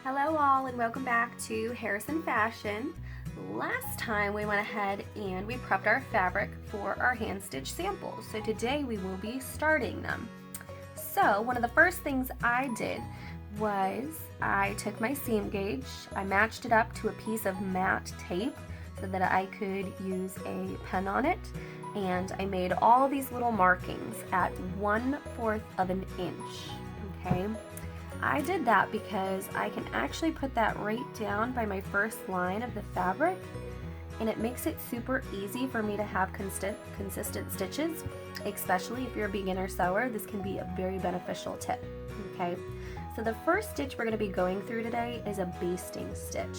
Hello all and welcome back to Harrison Fashion. Last time we went ahead and we prepped our fabric for our hand stitch samples. So today we will be starting them. So one of the first things I did was I took my seam gauge, I matched it up to a piece of matte tape so that I could use a pen on it, and I made all these little markings at 1/4 of an inch, okay? I did that because I can actually put that right down by my first line of the fabric, and it makes it super easy for me to have consistent stitches, especially if you're a beginner sewer. This can be a very beneficial tip, okay? So the first stitch we're going to be going through today is a basting stitch.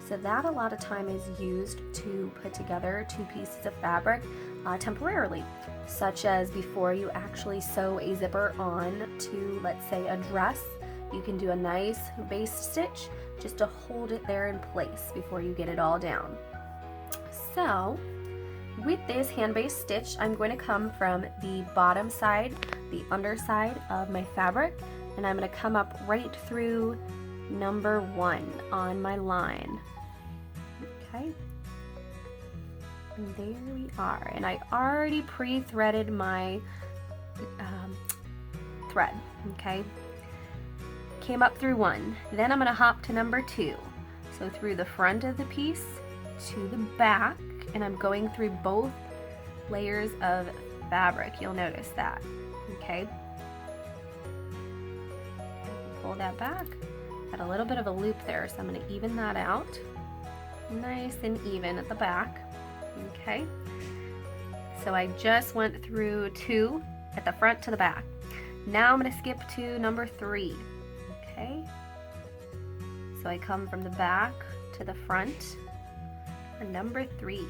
So that a lot of time is used to put together two pieces of fabric temporarily, such as before you actually sew a zipper on to, let's say, a dress. You can do a nice baste stitch just to hold it there in place before you get it all down. So with this hand based stitch, I'm going to come from the bottom side, the underside of my fabric, and I'm going to come up right through number 1 on my line. Okay, and there we are, and I already pre-threaded my thread. Okay, came up through 1, then I'm going to hop to number 2, so through the front of the piece to the back, and I'm going through both layers of fabric. You'll notice that. Okay, pull that back, got a little bit of a loop there, so I'm going to even that out nice and even at the back. Okay, so I just went through 2 at the front to the back. Now I'm going to skip to number 3. Okay, so I come from the back to the front for number 3.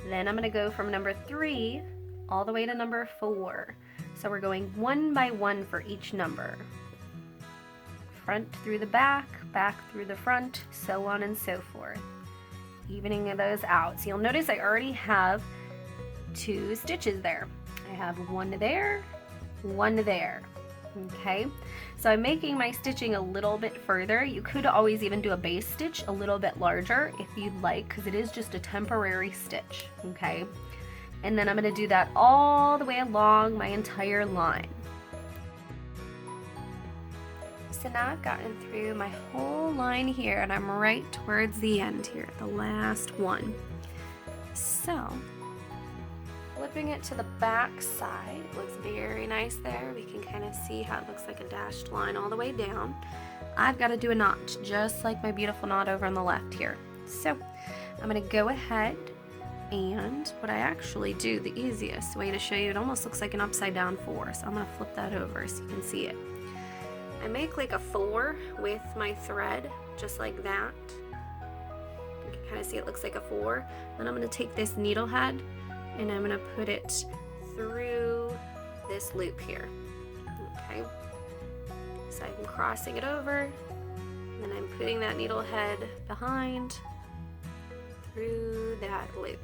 Then I'm going to go from number 3 all the way to number 4. So we're going 1 by 1 for each number. Front through the back, back through the front, so on and so forth. Evening those out. So you'll notice I already have 2 stitches there. I have 1 there, 1 there. Okay, so I'm making my stitching a little bit further. You could always even do a base stitch a little bit larger if you'd like, because it is just a temporary stitch. Okay, and then I'm going to do that all the way along my entire line. So now I've gotten through my whole line here, and I'm right towards the end here, the last one. So flipping it to the back side, looks very nice there. We can kind of see how it looks like a dashed line all the way down. I've got to do a knot, just like my beautiful knot over on the left here. So I'm going to go ahead, and what I actually do, the easiest way to show you, it almost looks like an upside down 4, so I'm going to flip that over so you can see it. I make like a 4 with my thread, just like that. You can kind of see it looks like a 4. Then I'm going to take this needle head and I'm going to put it through this loop here. Okay, so I'm crossing it over, and then I'm putting that needle head behind through that loop.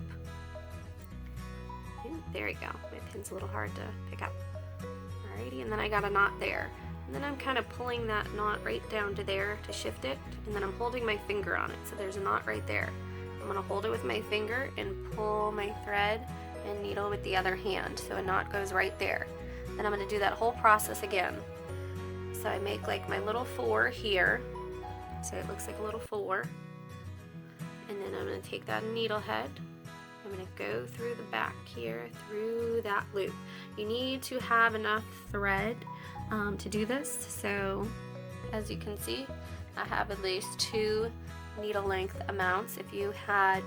Ooh, there we go. My pin's a little hard to pick up. Alrighty, and then I got a knot there. And then I'm kind of pulling that knot right down to there to shift it, and then I'm holding my finger on it. So there's a knot right there. I'm going to hold it with my finger and pull my thread and needle with the other hand, so a knot goes right there. Then I'm going to do that whole process again. So I make like my little 4 here, so it looks like a little 4, and then I'm going to take that needle head, I'm going to go through the back here, through that loop. You need to have enough thread to do this, so as you can see, I have at least 2 needle length amounts. If you had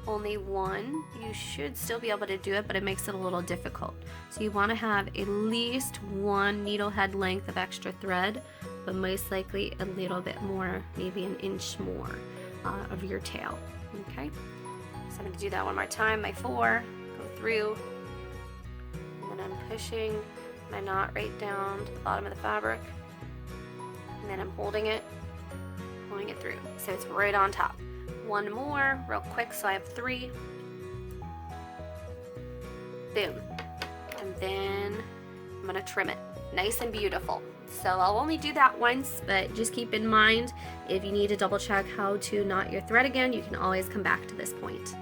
only 1, you should still be able to do it, but it makes it a little difficult. So you want to have at least 1 needle head length of extra thread, but most likely a little bit more, maybe an inch more of your tail. Okay, so I'm going to do that one more time. My 4, go through, and then I'm pushing my knot right down to the bottom of the fabric, and then I'm holding it, pulling it through, so it's right on top. 1 more real quick, so I have 3. Boom. And then I'm gonna trim it nice and beautiful. So I'll only do that once, but just keep in mind, if you need to double check how to knot your thread again, you can always come back to this point.